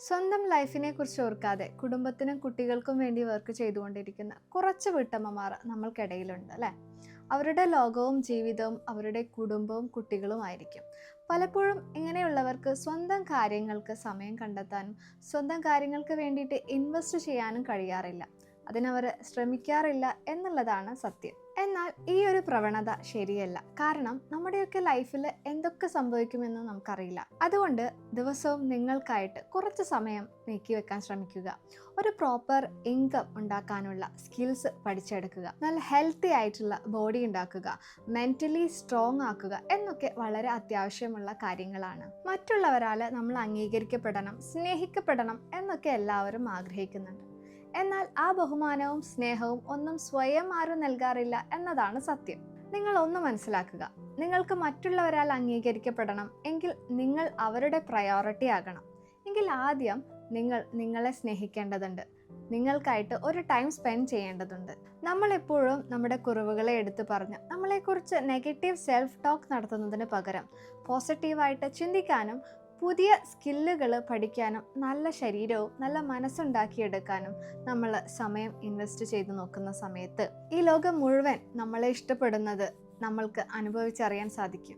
സ്വന്തം ലൈഫിനെ കുറിച്ച് ഓർക്കാതെ കുടുംബത്തിനും കുട്ടികൾക്കും വേണ്ടി വർക്ക് ചെയ്തുകൊണ്ടിരിക്കുന്ന കുറച്ച് വീട്ടമ്മമാർ നമ്മൾക്കിടയിലുണ്ട് അല്ലേ? അവരുടെ ലോകവും ജീവിതവും അവരുടെ കുടുംബവും കുട്ടികളുമായിരിക്കും. പലപ്പോഴും ഇങ്ങനെയുള്ളവർക്ക് സ്വന്തം കാര്യങ്ങൾക്ക് സമയം കണ്ടെത്താനും സ്വന്തം കാര്യങ്ങൾക്ക് വേണ്ടിയിട്ട് ഇൻവെസ്റ്റ് ചെയ്യാനും കഴിയാറില്ല. അതിനവർ ശ്രമിക്കാറില്ല എന്നുള്ളതാണ് സത്യം. എന്നാൽ ഈ ഒരു പ്രവണത ശരിയല്ല. കാരണം നമ്മുടെയൊക്കെ ലൈഫിൽ എന്തൊക്കെ സംഭവിക്കുമെന്ന് നമുക്കറിയില്ല. അതുകൊണ്ട് ദിവസവും നിങ്ങൾക്കായിട്ട് കുറച്ച് സമയം നീക്കി വെക്കാൻ ശ്രമിക്കുക. ഒരു പ്രോപ്പർ ഇൻകം ഉണ്ടാക്കാനുള്ള സ്കിൽസ് പഠിച്ചെടുക്കുക, നല്ല ഹെൽത്തി ആയിട്ടുള്ള ബോഡി ഉണ്ടാക്കുക, മെന്റലി സ്ട്രോങ് ആക്കുക എന്നൊക്കെ വളരെ അത്യാവശ്യമുള്ള കാര്യങ്ങളാണ്. മറ്റുള്ളവരാൽ നമ്മൾ അംഗീകരിക്കപ്പെടണം, സ്നേഹിക്കപ്പെടണം എന്നൊക്കെ എല്ലാവരും ആഗ്രഹിക്കുന്നുണ്ട്. എന്നാൽ ആ ബഹുമാനവും സ്നേഹവും ഒന്നും സ്വയം ആരും നൽകാറില്ല എന്നതാണ് സത്യം. നിങ്ങൾ ഒന്ന് മനസ്സിലാക്കുക, നിങ്ങൾക്ക് മറ്റുള്ളവരാൽ അംഗീകരിക്കപ്പെടണം എങ്കിൽ നിങ്ങൾ അവരുടെ പ്രയോറിറ്റി ആകണം. എങ്കിൽ ആദ്യം നിങ്ങൾ നിങ്ങളെ സ്നേഹിക്കേണ്ടതുണ്ട്, നിങ്ങൾക്കായിട്ട് ഒരു ടൈം സ്പെൻഡ് ചെയ്യേണ്ടതുണ്ട്. നമ്മളെപ്പോഴും നമ്മുടെ കുറവുകളെ എടുത്തു പറഞ്ഞ് നമ്മളെക്കുറിച്ച് നെഗറ്റീവ് സെൽഫ് ടോക്ക് നടത്തുന്നതിന് പകരം പോസിറ്റീവായിട്ട് ചിന്തിക്കാനും പുതിയ സ്കില്ലുകൾ പഠിക്കാനും നല്ല ശരീരവും നല്ല മനസ്സുണ്ടാക്കിയെടുക്കാനും നമ്മൾ സമയം ഇൻവെസ്റ്റ് ചെയ്ത് നോക്കുന്ന സമയത്ത് ഈ ലോകം മുഴുവൻ നമ്മളെ ഇഷ്ടപ്പെടുന്നത് നമ്മൾക്ക് അനുഭവിച്ചറിയാൻ സാധിക്കും.